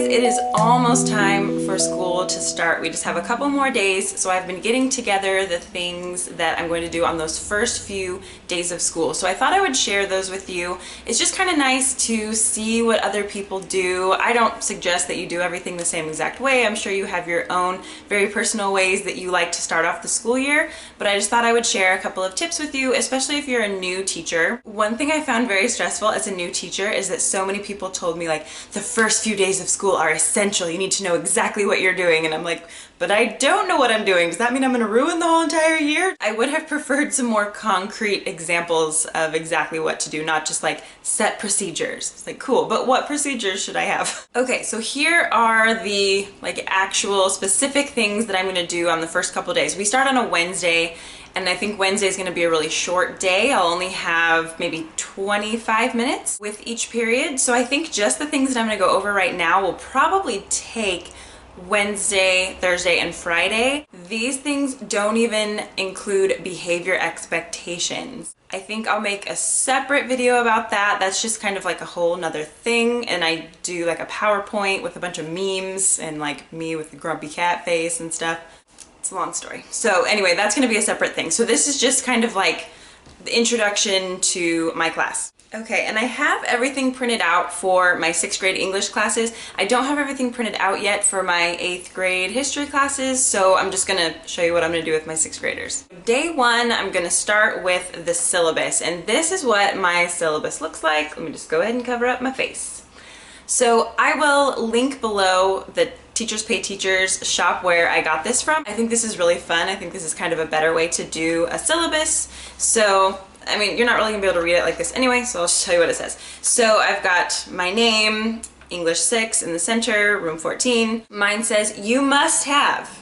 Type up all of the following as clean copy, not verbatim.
it is almost time for school to start. We just have a couple more days, so I've been getting together the things that I'm going to do on those first few days of school. So I thought I would share those with you. It's just kind of nice to see what other people do. I don't suggest that you do everything the same exact way. I'm sure you have your own very personal ways that you like to start off the school year, but I just thought I would share a couple of tips with you, especially if you're a new teacher. One thing I found very stressful as a new teacher is that so many people told me, like, the first few days of school are essential. You need to know exactly what you're doing. And I'm like, but I don't know what I'm doing. Does that mean I'm going to ruin the whole entire year? I would have preferred some more concrete examples of exactly what to do, not just like set procedures. It's like, cool, but what procedures should I have? Okay, so here are the like actual specific things that I'm going to do on the first couple days. We start on a Wednesday, and I think Wednesday is going to be a really short day. I'll only have maybe 25 minutes with each period. So I think just the things that I'm going to go over right now will probably take Wednesday, Thursday, and Friday. These things don't even include behavior expectations. I think I'll make a separate video about that. That's just kind of like a whole nother thing. And I do like a PowerPoint with a bunch of memes and like me with the grumpy cat face and stuff. It's a long story. So anyway, that's going to be a separate thing. So this is just kind of like the introduction to my class. Okay, and I have everything printed out for my 6th grade English classes. I don't have everything printed out yet for my 8th grade history classes, so I'm just gonna show you what I'm gonna do with my 6th graders. Day 1, I'm gonna start with the syllabus, and this is what my syllabus looks like. Let me just go ahead and cover up my face. So I will link below the Teachers Pay Teachers shop where I got this from. I think this is really fun. I think this is kind of a better way to do a syllabus. So I mean, you're not really gonna be able to read it like this anyway, so I'll just tell you what it says. So I've got my name, English 6 in the center, room 14. Mine says, you must have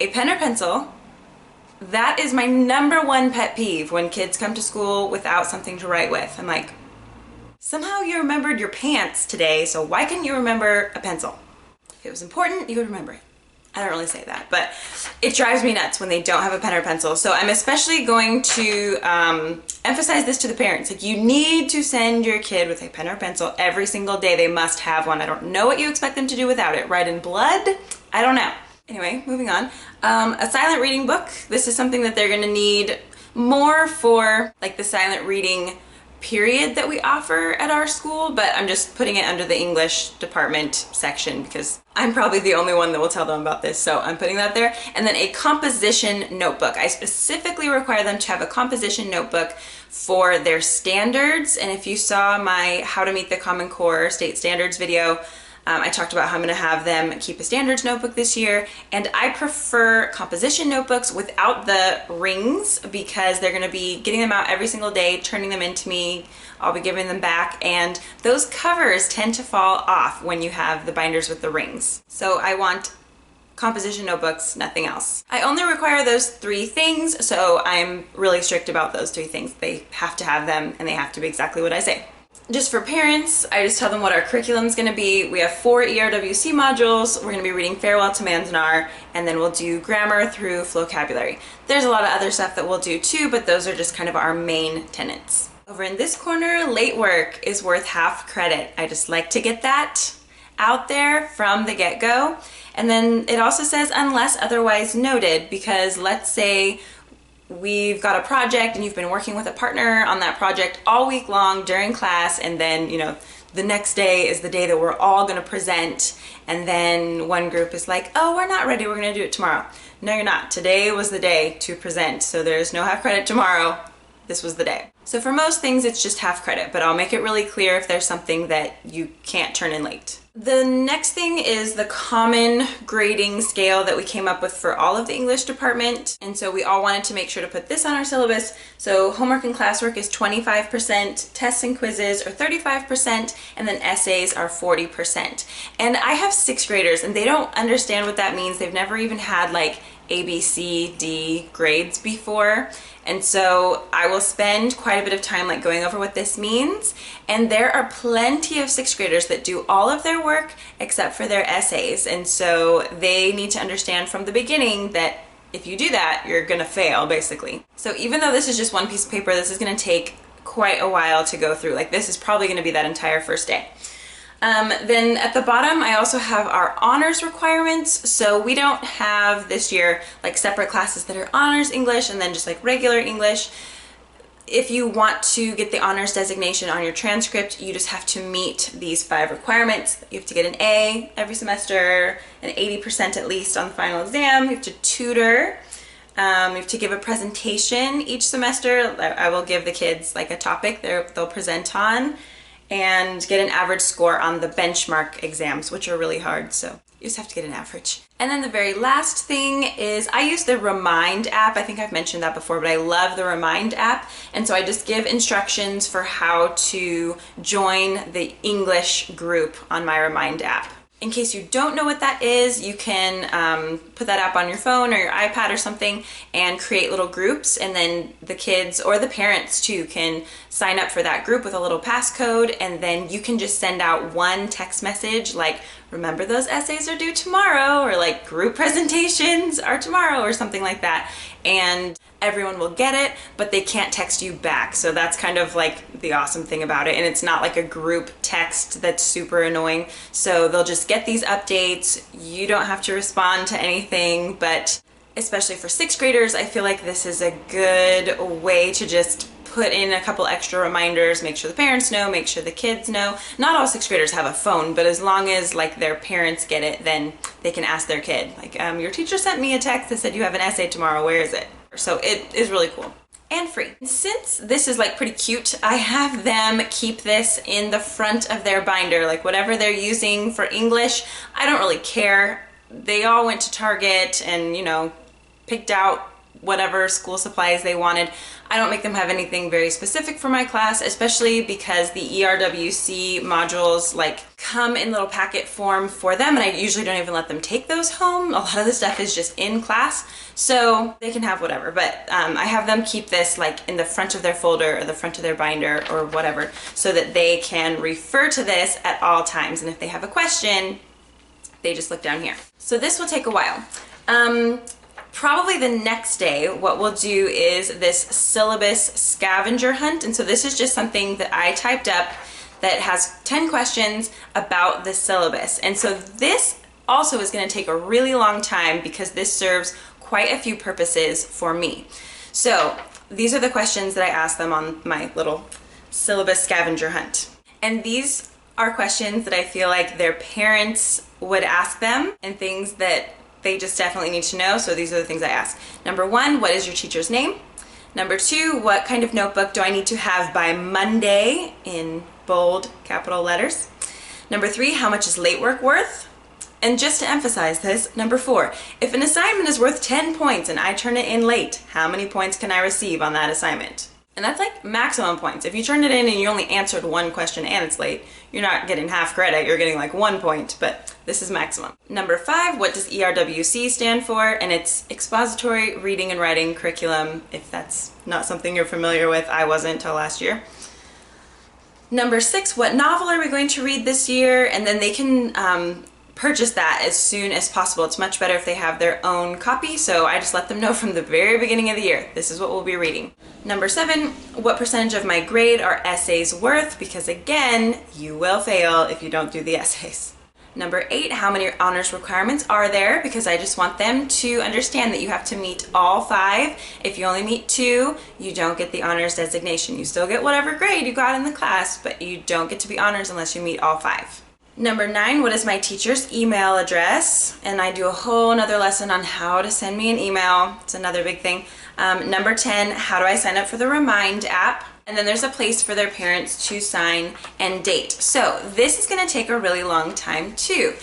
a pen or pencil. That is my #1 pet peeve when kids come to school without something to write with. I'm like, somehow you remembered your pants today, so why couldn't you remember a pencil? If it was important, you would remember it. I don't really say that, but it drives me nuts when they don't have a pen or pencil. So I'm especially going to emphasize this to the parents. Like, you need to send your kid with a pen or pencil every single day. They must have one. I don't know what you expect them to do without it. Write in blood? I don't know. Anyway, moving on. A silent reading book. This is something that they're gonna need more for like the silent reading period that we offer at our school, but I'm just putting it under the English department section because I'm probably the only one that will tell them about this, so I'm putting that there. And then a composition notebook. I specifically require them to have a composition notebook for their standards, and if you saw my How to Meet the Common Core State Standards video, I talked about how I'm going to have them keep a standards notebook this year, and I prefer composition notebooks without the rings because they're going to be getting them out every single day, turning them into me. I'll be giving them back, and those covers tend to fall off when you have the binders with the rings. So I want composition notebooks, nothing else. I only require those 3 things, so I'm really strict about those 3 things. They have to have them, and they have to be exactly what I say. Just for parents, I just tell them what our curriculum is going to be. We have 4 ERWC modules. We're going to be reading Farewell to Manzanar, and then we'll do grammar through vocabulary. There's a lot of other stuff that we'll do too, but those are just kind of our main tenets. Over in this corner, late work is worth half credit. I just like to get that out there from the get-go. And then it also says unless otherwise noted, because let's say we've got a project and you've been working with a partner on that project all week long during class, and then, you know, the next day is the day that we're all going to present, and then one group is like, oh, we're not ready, we're going to do it tomorrow. No, you're not. Today was the day to present, so there's no half credit tomorrow. This was the day. So for most things, it's just half credit, but I'll make it really clear if there's something that you can't turn in late. The next thing is the common grading scale that we came up with for all of the English department. And so we all wanted to make sure to put this on our syllabus. So homework and classwork is 25%, tests and quizzes are 35%, and then essays are 40%. And I have 6th graders and they don't understand what that means. They've never even had like A, B, C, D grades before. And so I will spend quite a bit of time like going over what this means. And there are plenty of 6th graders that do all of their work except for their essays. And so they need to understand from the beginning that if you do that, you're gonna fail basically. So even though this is just one piece of paper, this is gonna take quite a while to go through. Like, this is probably gonna be that entire first day. Then at the bottom, I also have our honors requirements. So we don't have this year like separate classes that are honors English and then just like regular English. If you want to get the honors designation on your transcript, you just have to meet these 5 requirements. You have to get an A every semester, an 80% at least on the final exam. You have to tutor. You have to give a presentation each semester. I will give the kids like a topic they'll present on, and get an average score on the benchmark exams, which are really hard, so you just have to get an average. And then the very last thing is I use the Remind app. I think I've mentioned that before, but I love the Remind app. And so I just give instructions for how to join the English group on my Remind app. In case you don't know what that is, you can put that app on your phone or your iPad or something and create little groups, and then the kids or the parents too can sign up for that group with a little passcode, and then you can just send out one text message like, remember those essays are due tomorrow, or like group presentations are tomorrow, or something like that. And everyone will get it, but they can't text you back. So that's kind of like the awesome thing about it. And it's not like a group text that's super annoying. So they'll just get these updates. You don't have to respond to anything, but especially for 6th graders, I feel like this is a good way to just put in a couple extra reminders, make sure the parents know, make sure the kids know. Not all 6th graders have a phone, but as long as like their parents get it, then they can ask their kid, like, your teacher sent me a text that said you have an essay tomorrow, where is it? So it is really cool and free. Since this is like pretty cute, I have them keep this in the front of their binder, like whatever they're using for English. I don't really care. They all went to Target and, you know, picked out whatever school supplies they wanted. I don't make them have anything very specific for my class, especially because the ERWC modules like come in little packet form for them, and I usually don't even let them take those home. A lot of the stuff is just in class, so they can have whatever, but I have them keep this like in the front of their folder or the front of their binder or whatever, so that they can refer to this at all times, and if they have a question, they just look down here. So this will take a while. Probably the next day, what we'll do is this syllabus scavenger hunt. And so this is just something that I typed up that has 10 questions about the syllabus. And so this also is going to take a really long time because this serves quite a few purposes for me. So these are the questions that I asked them on my little syllabus scavenger hunt. And these are questions that I feel like their parents would ask them, and things that they just definitely need to know. So these are the things I ask. Number 1, what is your teacher's name? Number 2, what kind of notebook do I need to have by Monday, in bold capital letters? Number 3, how much is late work worth? And just to emphasize this, number 4, if an assignment is worth 10 points and I turn it in late, how many points can I receive on that assignment? And that's like maximum points. If you turn it in and you only answered one question and it's late, you're not getting half credit, you're getting like 1 point, but this is maximum. Number 5, what does ERWC stand for? And it's Expository Reading and Writing Curriculum. If that's not something you're familiar with, I wasn't till last year. Number 6, what novel are we going to read this year? And then they can purchase that as soon as possible. It's much better if they have their own copy, so I just let them know from the very beginning of the year, this is what we'll be reading. Number 7, what percentage of my grade are essays worth? Because again, you will fail if you don't do the essays. Number 8, how many honors requirements are there? Because I just want them to understand that you have to meet all 5. If you only meet 2, you don't get the honors designation. You still get whatever grade you got in the class, but you don't get to be honors unless you meet all 5. Number 9, what is my teacher's email address? And I do a whole nother lesson on how to send me an email. It's another big thing. Number 10, how do I sign up for the Remind app? And then there's a place for their parents to sign and date. So this is going to take a really long time too.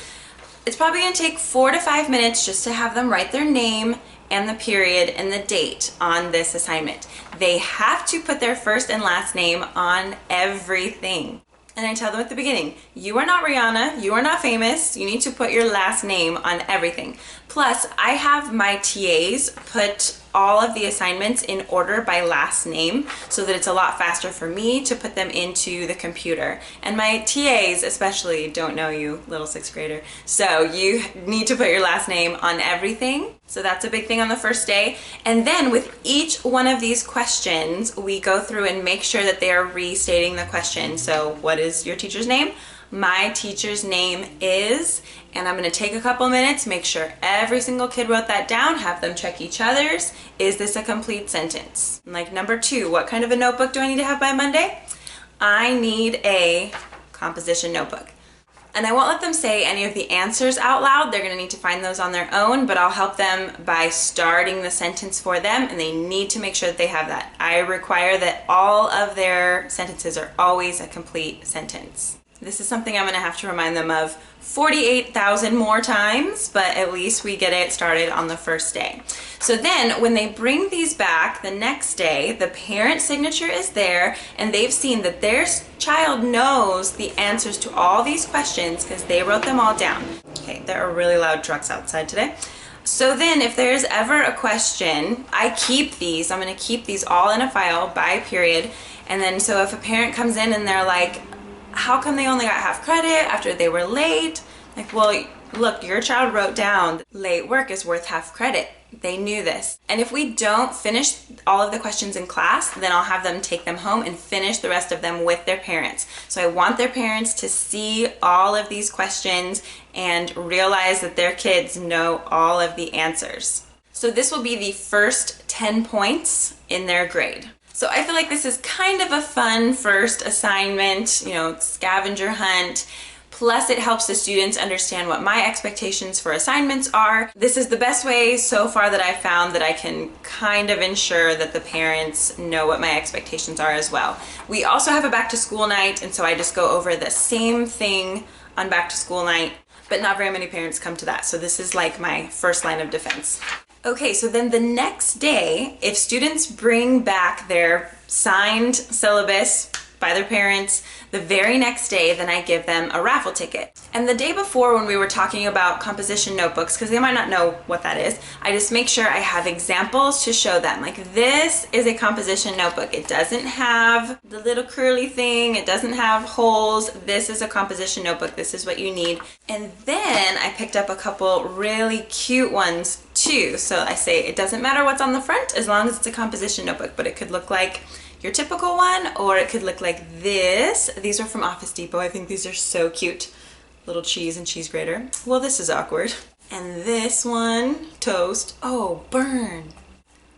It's probably going to take 4 to 5 minutes just to have them write their name and the period and the date on this assignment. They have to put their first and last name on everything. And I tell them at the beginning, you are not Rihanna, you are not famous, you need to put your last name on everything. Plus, I have my TAs put all of the assignments in order by last name so that it's a lot faster for me to put them into the computer. And my TAs especially don't know you, little 6th grader. So you need to put your last name on everything. So that's a big thing on the first day. And then with each one of these questions, we go through and make sure that they are restating the question. So what is your teacher's name? my teacher's name is, and I'm going to take a couple minutes, make sure every single kid wrote that down, have them check each other's. Is this a complete sentence? Like number 2, what kind of a notebook do I need to have by Monday? I need a composition notebook. And I won't let them say any of the answers out loud. They're gonna need to find those on their own, but I'll help them by starting the sentence for them, and they need to make sure that they have that. I require that all of their sentences are always a complete sentence. This is something I'm gonna have to remind them of 48,000 more times, but at least we get it started on the first day. So then when they bring these back the next day, the parent signature is there and they've seen that their child knows the answers to all these questions because they wrote them all down. Okay, there are really loud trucks outside today. So then if there's ever a question, I keep these. I'm gonna keep these all in a file by period. And then so if a parent comes in and they're like, how come they only got half credit after they were late? Like, well, look, your child wrote down late work is worth half credit. They knew this. And if we don't finish all of the questions in class, then I'll have them take them home and finish the rest of them with their parents. So I want their parents to see all of these questions and realize that their kids know all of the answers. So this will be the first 10 points in their grade. So I feel like this is kind of a fun first assignment, you know, scavenger hunt. Plus it helps the students understand what my expectations for assignments are. This is the best way so far that I've found that I can kind of ensure that the parents know what my expectations are as well. We also have a back to school night, and so I just go over the same thing on back to school night, but not very many parents come to that. So this is like my first line of defense. Okay, so then the next day, if students bring back their signed syllabus by their parents, the very next day, then I give them a raffle ticket. And the day before when we were talking about composition notebooks, because they might not know what that is, I just make sure I have examples to show them. Like, this is a composition notebook. It doesn't have the little curly thing. It doesn't have holes. This is a composition notebook. This is what you need. And then I picked up a couple really cute ones too. So I say it doesn't matter what's on the front as long as it's a composition notebook, but it could look like your typical one, or it could look like this. These are from Office Depot. I think these are so cute. Little cheese and cheese grater. Well, this is awkward. And this one, toast. Oh, burn.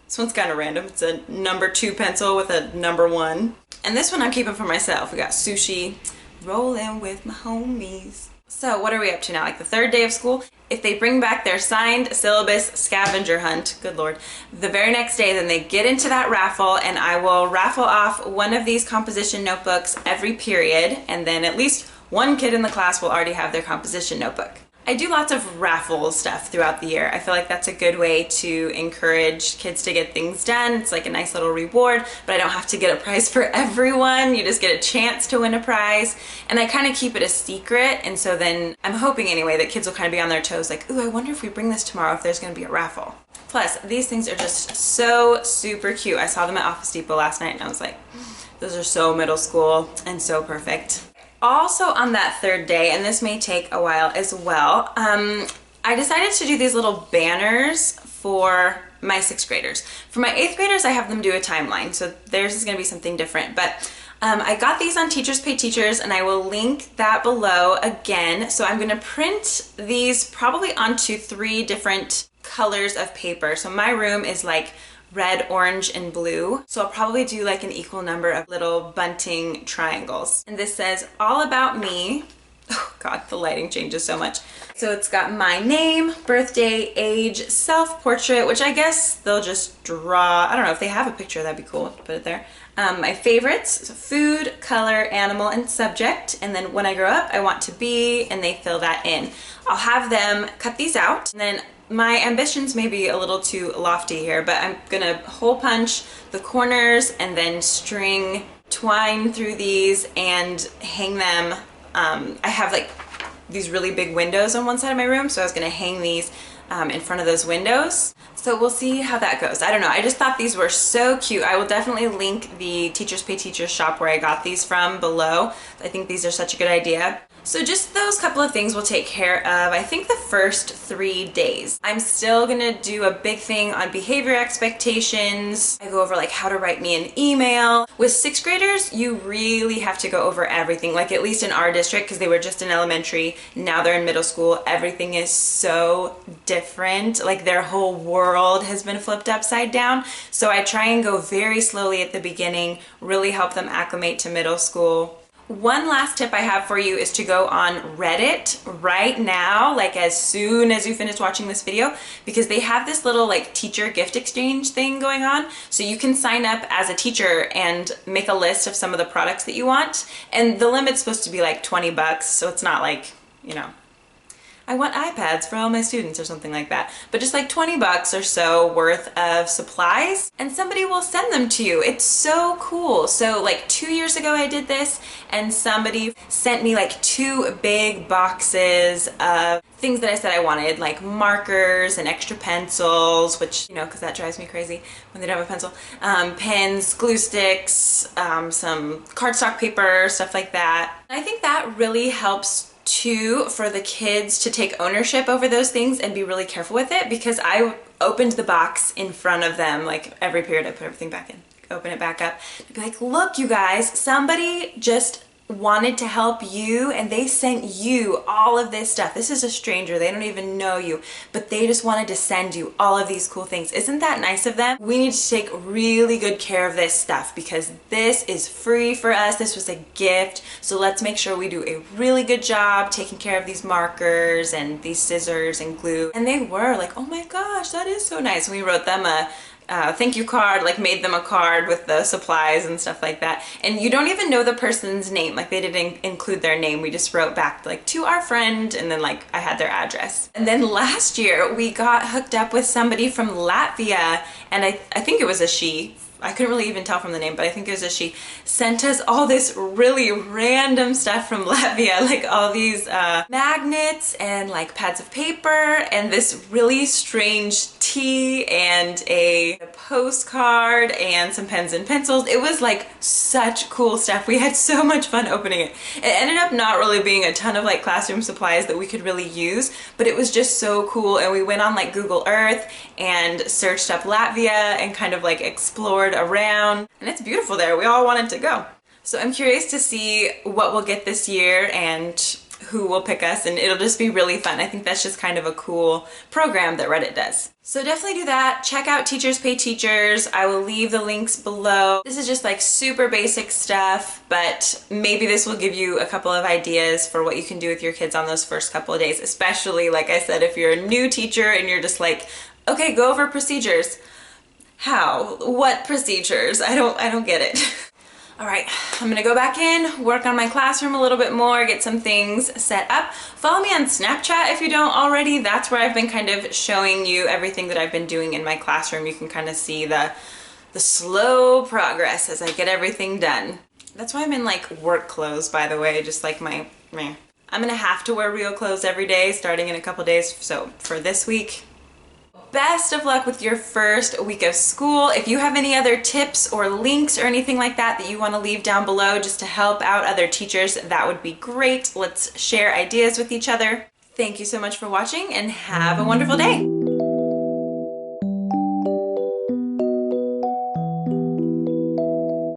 This one's kind of random. It's a number 2 pencil with a number 1. And this one I'm keeping for myself. We got sushi, rolling with my homies. So what are we up to now? Like the third day of school? If they bring back their signed syllabus scavenger hunt, good Lord, the very next day, then they get into that raffle, and I will raffle off one of these composition notebooks every period, and then at least one kid in the class will already have their composition notebook. I do lots of raffle stuff throughout the year. I feel like that's a good way to encourage kids to get things done. It's like a nice little reward, but I don't have to get a prize for everyone. You just get a chance to win a prize. And I kind of keep it a secret, and so then I'm hoping anyway that kids will kind of be on their toes like, ooh, I wonder if we bring this tomorrow if there's gonna be a raffle. Plus, these things are just so super cute. I saw them at Office Depot last night and I was like, those are so middle school and so perfect. Also on that third day, and this may take a while as well, I decided to do these little banners for my 6th graders. For my 8th graders, I have them do a timeline, so theirs is gonna be something different. But I got these on Teachers Pay Teachers, and I will link that below again. So I'm gonna print these probably onto 3 different colors of paper. So my room is like red, orange, and blue. So I'll probably do like an equal number of little bunting triangles. And this says, all about me. Oh God, the lighting changes so much. So it's got my name, birthday, age, self-portrait, which I guess they'll just draw. I don't know if they have a picture, that'd be cool to put it there. My favorites, so food, color, animal, and subject. And then when I grow up, I want to be, and they fill that in. I'll have them cut these out, and then my ambitions may be a little too lofty here, but I'm gonna hole punch the corners and then string twine through these and hang them. I have like these really big windows on one side of my room, so I was gonna hang these in front of those windows. So we'll see how that goes. I don't know. I just thought these were so cute. I will definitely link the Teachers Pay Teachers shop where I got these from below. I think these are such a good idea. So just those couple of things we'll take care of, I think, the first 3 days. I'm still gonna do a big thing on behavior expectations. I go over like how to write me an email. With 6th graders, you really have to go over everything, like at least in our district, because they were just in elementary, now they're in middle school. Everything is so different. Like their whole world has been flipped upside down. So I try and go very slowly at the beginning, really help them acclimate to middle school. One last tip I have for you is to go on Reddit right now, like as soon as you finish watching this video, because they have this little like teacher gift exchange thing going on. So you can sign up as a teacher and make a list of some of the products that you want. And the limit's supposed to be like 20 bucks. So it's not like, you know, I want iPads for all my students or something like that, but just like 20 bucks or so worth of supplies, and somebody will send them to you. It's so cool. So like 2 years ago I did this, and somebody sent me like 2 big boxes of things that I said I wanted, like markers and extra pencils, which, you know, because that drives me crazy when they don't have a pencil, pens, glue sticks, some cardstock paper, stuff like that. I think that really helps too for the kids to take ownership over those things and be really careful with it, because I opened the box in front of them, like every period I put everything back in, open it back up, and be like, look you guys, somebody just wanted to help you and they sent you all of this stuff. This is a stranger, they don't even know you, but they just wanted to send you all of these cool things. Isn't that nice of them? We need to take really good care of this stuff because this is free for us. This was a gift, so let's make sure we do a really good job taking care of these markers and these scissors and glue. And they were like, oh my gosh, that is so nice. And we wrote them a thank you card, like made them a card with the supplies and stuff like that. And you don't even know the person's name, like they didn't include their name. We just wrote back like to our friend, and then like I had their address. And then last year we got hooked up with somebody from Latvia, and I think it was a she. I couldn't really even tell from the name, but I think it was a she, sent us all this really random stuff from Latvia, like all these magnets and like pads of paper and this really strange tea and a postcard and some pens and pencils. It was like such cool stuff. We had so much fun opening it. It ended up not really being a ton of like classroom supplies that we could really use, but it was just so cool. And we went on like Google Earth and searched up Latvia and kind of like explored around, and it's beautiful there. We all wanted to go. So I'm curious to see what we'll get this year and who will pick us, and it'll just be really fun. I think that's just kind of a cool program that Reddit does. So definitely do that. Check out Teachers Pay Teachers. I will leave the links below. This is just like super basic stuff, but maybe this will give you a couple of ideas for what you can do with your kids on those first couple of days, especially like I said, if you're a new teacher and you're just like, okay, go over procedures. How? What procedures? I don't get it. All right, I'm gonna go back in, work on my classroom a little bit more, get some things set up. Follow me on Snapchat if you don't already. That's where I've been kind of showing you everything that I've been doing in my classroom. You can kind of see the slow progress as I get everything done. That's why I'm in like work clothes, by the way, just like my meh. I'm gonna have to wear real clothes every day starting in a couple days, so for this week, best of luck with your first week of school. If you have any other tips or links or anything like that that you want to leave down below just to help out other teachers, that would be great. Let's share ideas with each other. Thank you so much for watching and have a wonderful day.